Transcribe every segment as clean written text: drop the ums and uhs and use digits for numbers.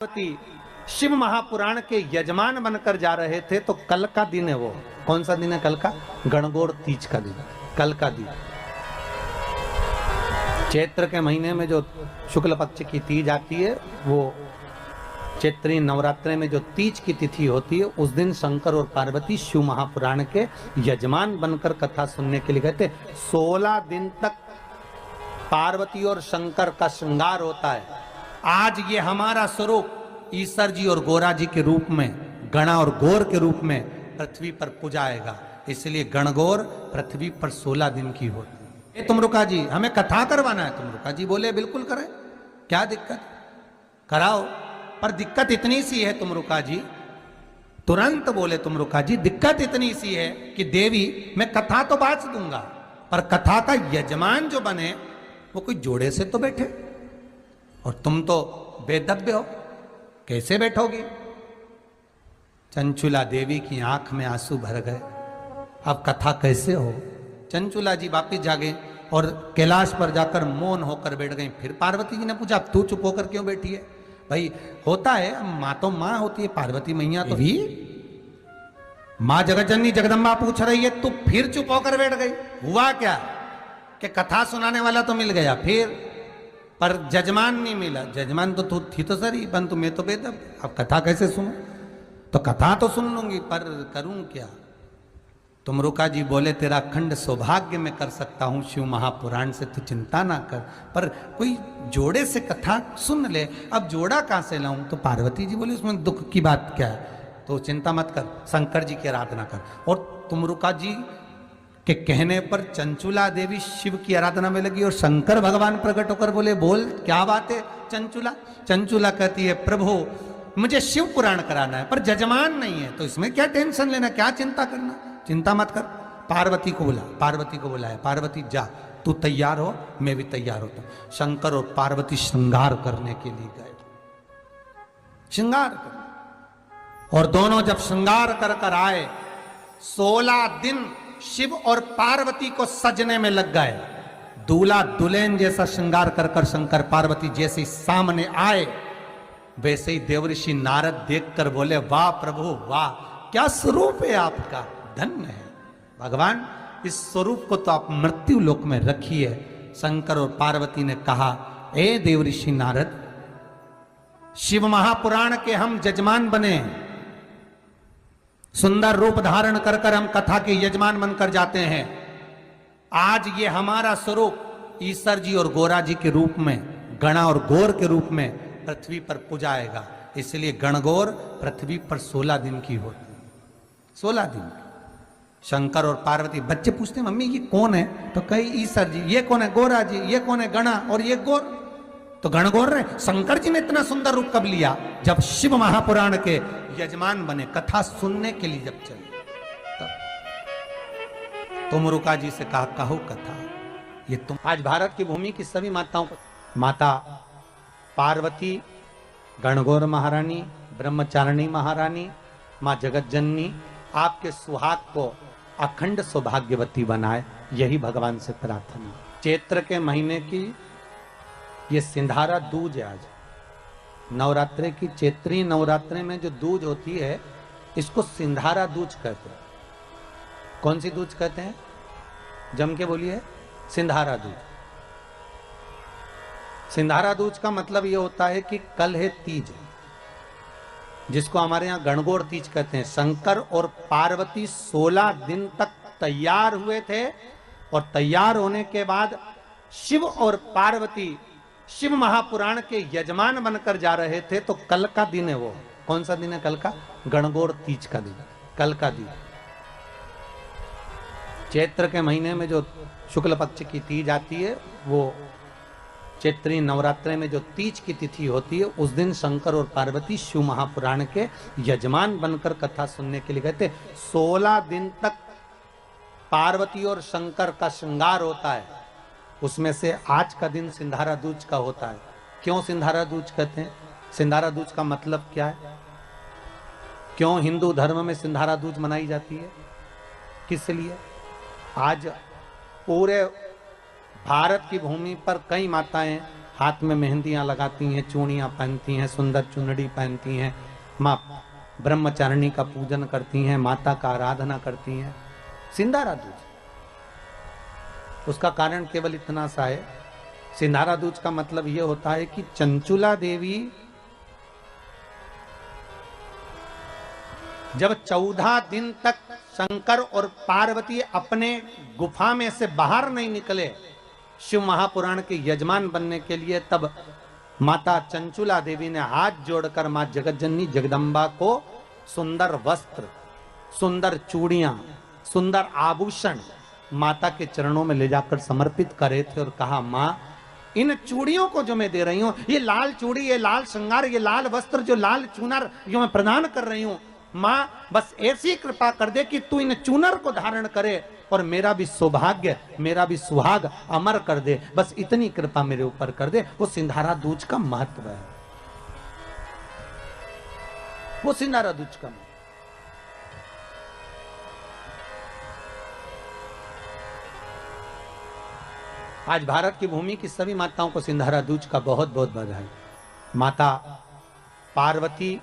पार्वती शिव महापुराण के यजमान बनकर जा रहे थे तो कल का दिन है। वो कौन सा दिन है? कल का गणगौर तीज का दिन, कल का दिन। चैत्र के महीने में जो शुक्ल पक्ष की तीज आती है, वो चैत्री नवरात्रे में जो तीज की तिथि होती है, उस दिन शंकर और पार्वती शिव महापुराण के यजमान बनकर कथा सुनने के लिए गए थे। 16 दिन तक पार्वती और शंकर का श्रृंगार होता है। आज ये हमारा स्वरूप ईश्वर जी और गोरा जी के रूप में, गणा और गौर के रूप में पृथ्वी पर पूजाएगा। इसलिए गणगौर पृथ्वी पर 16 दिन की होती है। तुमरुका जी, हमें कथा करवाना है। तुमरुका जी बोले बिल्कुल करें, क्या दिक्कत, कराओ। पर दिक्कत इतनी सी है तुमरुका जी, तुरंत बोले तुमरुका जी, दिक्कत इतनी सी है कि देवी मैं कथा तो बांट दूंगा, पर कथा का यजमान जो बने वो कोई जोड़े से तो बैठे, और तुम तो बेदब्य हो, कैसे बैठोगी? चंचुला देवी की आंख में आंसू भर गए। अब कथा कैसे हो? चंचुला जी वापिस जागे और कैलाश पर जाकर मौन होकर बैठ गई। फिर पार्वती जी ने पूछा, अब तू चुप होकर क्यों बैठी है? भाई होता है, माँ तो माँ होती है, पार्वती मैया तो भी माँ जगतजननी जगदम्बा पूछ रही है, तू फिर चुप होकर बैठ गई। हुआ क्या कि कथा सुनाने वाला तो मिल गया, फिर पर जजमान नहीं मिला। जजमान तो तू थी तो सरी, परंतु मैं तो बेदब, अब कथा कैसे सुनूं? तो कथा तो सुन लूंगी, पर करूं क्या? तुमरुका जी बोले, तेरा अखंड सौभाग्य मैं कर सकता हूं शिव महापुराण से, तू चिंता ना कर, पर कोई जोड़े से कथा सुन ले। अब जोड़ा कहां से लाऊं? तो पार्वती जी बोले, उसमें दुख की बात क्या है? तो चिंता मत कर, शंकर जी की आराधना कर। और तुमरुका जी के कहने पर चंचुला देवी शिव की आराधना में लगी और शंकर भगवान प्रकट होकर बोले, बोल क्या बात है चंचुला? चंचुला कहती है, प्रभु मुझे शिव पुराण कराना है, पर जजमान नहीं है, तो इसमें क्या टेंशन लेना, क्या चिंता करना, चिंता मत कर। पार्वती को बुला, पार्वती को बुलाया, पार्वती जा, तू तैयार हो, मैं भी तैयार होता हूं। शंकर और पार्वती श्रृंगार करने के लिए गए, श्रृंगार कर, और दोनों जब श्रृंगार कर कर आए, 16 दिन शिव और पार्वती को सजने में लग गए। दूल्हा दुल्हन जैसा श्रृंगार कर कर शंकर पार्वती जैसे सामने आए, वैसे ही देवऋषि नारद देखकर बोले, वाह प्रभु वाह, क्या स्वरूप है आपका, धन्य है भगवान, इस स्वरूप को तो आप मृत्यु लोक में रखिए। शंकर और पार्वती ने कहा, ए देवऋषि नारद, शिव महापुराण के हम जजमान बने, सुंदर रूप धारण कर कर हम कथा के यजमान बनकर जाते हैं। आज ये हमारा स्वरूप ईश्वर जी और गोरा जी के रूप में, गणा और गौर के रूप में पृथ्वी पर पूजाएगा। इसलिए गणगौर पृथ्वी पर 16 दिन की होती, 16 दिन। शंकर और पार्वती, बच्चे पूछते, मम्मी ये कौन है? तो कही ईश्वर जी, ये कौन है? गोरा जी। ये कौन है? गणा। और ये गौर, तो गणगौर रहे। शंकर जी ने इतना सुंदर रूप कब लिया? जब शिव महापुराण के यजमान बने, कथा सुनने के लिए जब चले। तुमरुका जी से कहा, कहो कथा। ये तुम आज भारत की भूमि की सभी माताओं को, माता पार्वती, गणगौर महारानी, ब्रह्मचारिणी महारानी, माँ जगतजननी आपके सुहाग को अखंड सौभाग्यवती बनाए, यही भगवान से प्रार्थना। चैत्र के महीने की ये सिंधारा दूज है। आज नवरात्रे की, चैत्री नवरात्रे में जो दूज होती है, इसको सिंधारा दूज कहते हैं। कौन सी दूज कहते हैं? जम के बोलिए, सिंधारा दूज। सिंधारा दूज का मतलब ये होता है कि कल है तीज, जिसको हमारे यहाँ गणगौर तीज कहते हैं। शंकर और पार्वती 16 दिन तक तैयार हुए थे, और तैयार होने के बाद शिव और पार्वती शिव महापुराण के यजमान बनकर जा रहे थे। तो कल का दिन है। वो कौन सा दिन है? कल का गणगौर तीज का दिन, कल का दिन। चैत्र के महीने में जो शुक्ल पक्ष की तीज आती है, वो चैत्री नवरात्रे में जो तीज की तिथि होती है, उस दिन शंकर और पार्वती शिव महापुराण के यजमान बनकर कथा सुनने के लिए गए थे। 16 दिन तक पार्वती और शंकर का श्रृंगार होता है। उसमें से आज का दिन सिंधारा दूज का होता है। क्यों सिंधारा दूज कहते हैं? सिंधारा दूज का मतलब क्या है? क्यों हिंदू धर्म में सिंधारा दूज मनाई जाती है? किस लिए? आज पूरे भारत की भूमि पर कई माताएं हाथ में मेहंदियां लगाती हैं, चूड़ियां पहनती हैं, सुंदर चुनड़ी पहनती हैं, माँ ब्रह्मचारिणी का पूजन करती हैं, माता का आराधना करती हैं। सिंधारा दूज, उसका कारण केवल इतना सा है, सिंधारा दूज का मतलब यह होता है कि चंचुला देवी जब 14 दिन तक शंकर और पार्वती अपने गुफा में से बाहर नहीं निकले शिव महापुराण के यजमान बनने के लिए, तब माता चंचुला देवी ने हाथ जोड़कर मां जगतजननी जगदम्बा को सुंदर वस्त्र, सुंदर चूड़ियां, सुंदर आभूषण माता के चरणों में ले जाकर समर्पित करे थे और कहा, मां इन चूड़ियों को जो मैं दे रही हूं, ये लाल चूड़ी, ये लाल श्रृंगार, ये लाल वस्त्र, जो लाल चूनर जो मैं प्रदान कर रही हूं, मां बस ऐसी कृपा कर दे कि तू इन चूनर को धारण करे और मेरा भी सौभाग्य, मेरा भी सुहाग अमर कर दे, बस इतनी कृपा मेरे ऊपर कर दे। वो सिंधारा दूज का महत्व है, वो सिंधारा दूज का महत्व। आज भारत की भूमि की सभी माताओं को सिंधारा दूज का बहुत बहुत बधाई। माता पार्वती,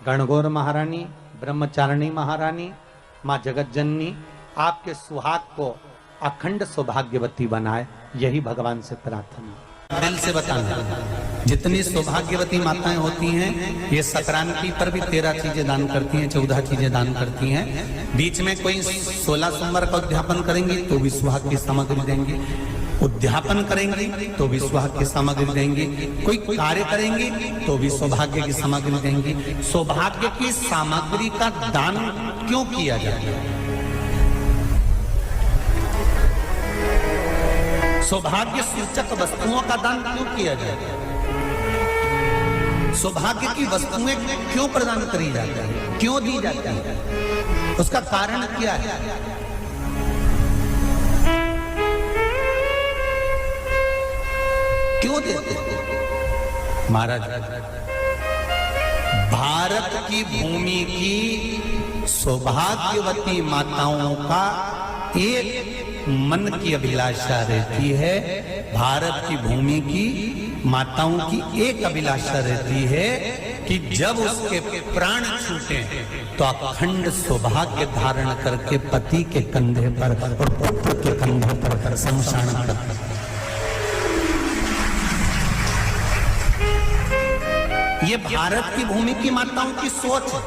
गणगौर महारानी, ब्रह्मचारिणी महारानी, मां जगतजननी आपके सुहाग को अखंड सौभाग्यवती बनाए, यही भगवान से प्रार्थना। दिल से बताना, जितनी सौभाग्यवती माताएं होती हैं, ये संक्रांति पर भी 13 चीजें दान करती हैं, 14 चीजें दान करती हैं। बीच में कोई 16 सोमवार का उद्यापन करेंगी तो भी सुहाग की सामग्री देंगी, उद्यापन करेंगी तो भी सुहाग की सामग्री देंगी, कोई कार्य करेंगी तो भी सौभाग्य की सामग्री देंगी। सौभाग्य की सामग्री का दान क्यों किया जाता है? सौभाग्य सूचक वस्तुओं का दान क्यों किया जाता है? सौभाग्य की वस्तुएं क्यों प्रदान करी जाती है, क्यों दी जाती है? उसका कारण क्या है? क्यों देते? महाराज, भारत की भूमि की सौभाग्यवती माताओं का एक मन की अभिलाषा रहती है, भारत की भूमि की माताओं की एक अभिलाषा रहती है कि जब उसके प्राण छूटे तो अखंड सौभाग्य धारण करके पति के कंधे पर और पुत्र के कंधे पर शमशान पर। ये भारत की भूमि की माताओं की सोच है,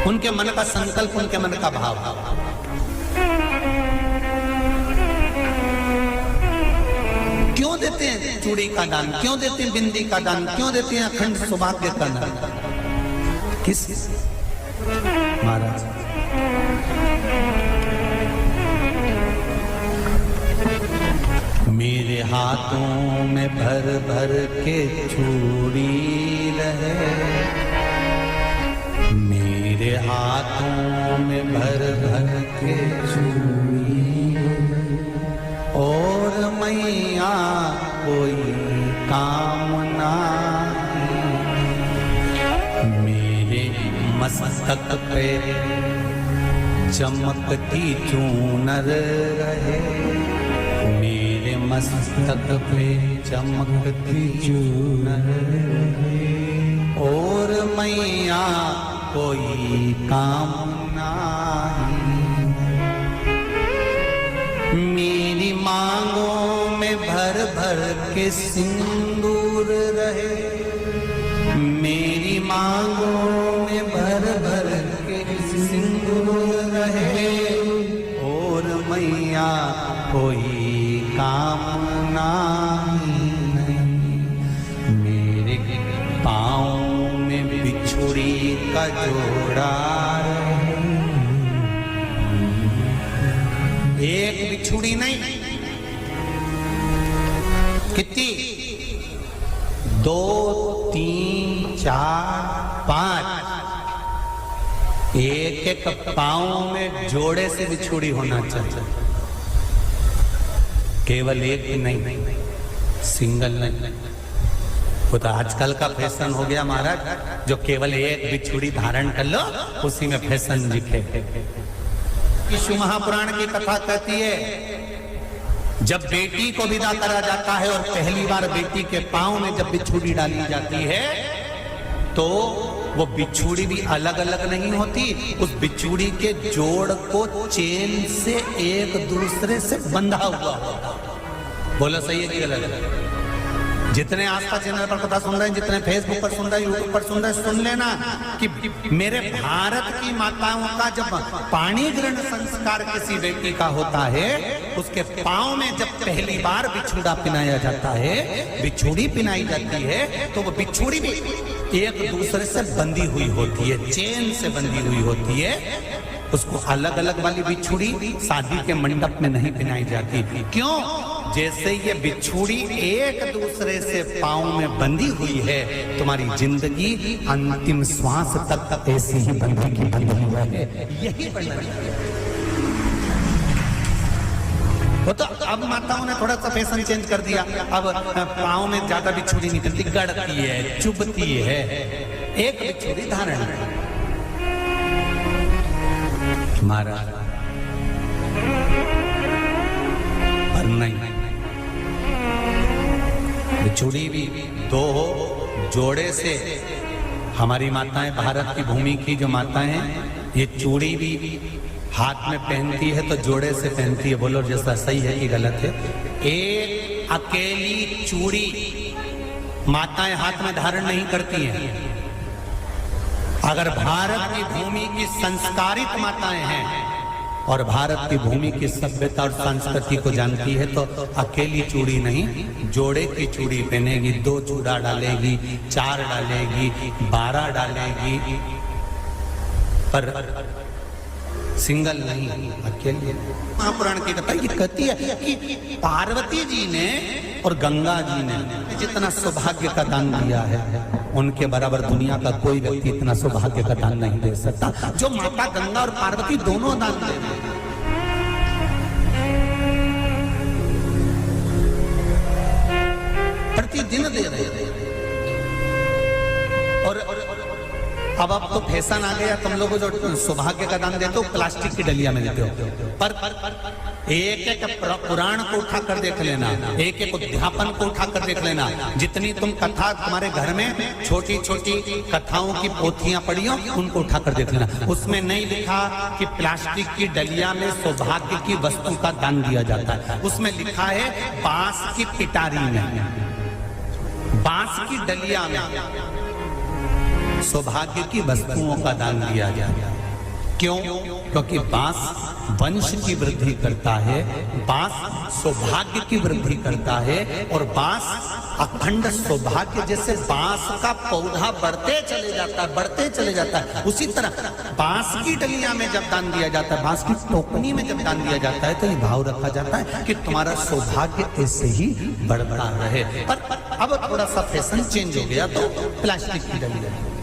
उनके मन का संकल्प, उनके मन का भाव। क्यों देते हैं चूड़ी का दान, क्यों देते हैं बिंदी का दान, क्यों देते हैं अखंड सौभाग्य का दान? किस महाराज? मेरे हाथों में भर भर के चूड़ी रहे, मेरे हाथों में भर भर के चूड़ी, और मैया कोई कामना मेरे मस्तक पे चमकती चूनर रहे, मेरे मस्तक पे चमकती चूनर रहे, और मैया कोई कामना मेरी मांगों में भर भर के सिंदूर रहे, मेरी मांगों में भर भर के सिंदूर रहे, और मैया कोई कामना नहीं, मेरे पाँव में बिछुड़ी का जोड़ा रहे, एक बिछुड़ी नहीं, कितनी? 2, 3, 4, 5, एक एक पाँव में जोड़े से बिछुड़ी होना चाहिए, केवल एक नहीं, सिंगल नहीं। वो तो आजकल का फैशन हो गया महाराज, जो केवल एक बिछुड़ी धारण कर लो उसी में फैशन दिखे। शिव महापुराण की कथा कहती है जब बेटी को विदा करा जाता है और पहली बार बेटी के पांव में जब बिछुड़ी डाली जाती है तो वो बिछुड़ी भी अलग अलग नहीं होती, उस बिछुड़ी के जोड़ को चेन से एक दूसरे से बंधा हुआ होता। बोलो सही है कि गलत है? जितने आस्था चैनल पर कथा सुन रहे हैं, जितने फेसबुक पर सुन रहे हैं, यूट्यूब पर सुन रहे हैं, सुन लेना कि मेरे भारत की माताओं का जब पाणी ग्रहण संस्कार किसी बेटी का होता है, उसके पांव में जब पहली बार बिछुड़ा पिनाया जाता है, बिछुड़ी पिनाई जाती है, तो वो बिछुड़ी भी एक दूसरे से बंधी हुई होती है, चेन से बंधी हुई होती है। उसको अलग अलग वाली बिछुड़ी शादी के मंडप में नहीं पिनाई जाती। क्यों? जैसे ये बिछुड़ी एक दूसरे से पांव में बंधी हुई है, तुम्हारी जिंदगी अंतिम श्वास तक ऐसी ही बंधी की बंधी है। यही वर्णन वो तो अब माताओं ने थोड़ा सा फैशन चेंज कर दिया। अब पांव में ज्यादा बिछुड़ी नहीं बनती, गड़ती है, चुभती है, एक बिछुड़ी धारण महाराज पर नहीं। बिछुड़ी भी दो हो, जोड़े से। हमारी माताएं, भारत की भूमि की जो माताएं हैं, ये चूड़ी भी हाथ में पहनती है तो जोड़े से पहनती है। बोलो जैसा सही है कि गलत है? एक अकेली चूड़ी माताएं हाथ में धारण नहीं करती हैं। अगर भारत की भूमि की संस्कारित माताएं हैं और भारत की भूमि की सभ्यता और संस्कृति को जानती है तो अकेली चूड़ी नहीं, जोड़े की चूड़ी पहनेगी, 2 चूड़ा डालेगी, 4 डालेगी, 12 डालेगी, पर सिंगल नहीं, अकेले। महापुराण की कथा ये कहती है कि पार्वती जी ने और गंगा जी ने जितना सौभाग्य का दान दिया है, उनके बराबर दुनिया का कोई व्यक्ति इतना सौभाग्य का दान नहीं दे सकता जो माता गंगा और पार्वती दोनों दान दे रहे हैं। प्रतिदिन दे रहे हैं। और अब तो फैशन आ गया, तुम लोगों जो सौभाग्य का दान देते हो प्लास्टिक की डलिया में देते हो, पर एक एक पुराण को उठा कर देख लेना, एक एक उद्यापन को उठा कर देख लेना। जितनी तुम कथा तुम्हारे घर में छोटी छोटी कथाओं की पोथियां पढ़ी हो, उनको उठा कर देख लेना। उसमें नहीं लिखा कि प्लास्टिक की डलिया में सौभाग्य की वस्तु का दान दिया जाता है। उसमें लिखा है बांस की पिटारी में, बांस की डलिया में सौभाग्य की वस्तुओं का दान दिया जाए। क्यों? क्योंकि बांस वंश की वृद्धि करता है, बांस सौभाग्य की वृद्धि करता है, और बांस अखंड सौभाग्य। जैसे बांस का पौधा बढ़ते चले जाता है, बढ़ते चले जाता है, उसी तरह बांस की डलिया में जब दान दिया जाता है, बांस की टोकनी में जब दान दिया जाता है, तो ये भाव रखा जाता है कि तुम्हारा सौभाग्य ऐसे ही बढ़ता रहे। पर अब थोड़ा सा फैशन चेंज हो गया तो प्लास्टिक की डलिया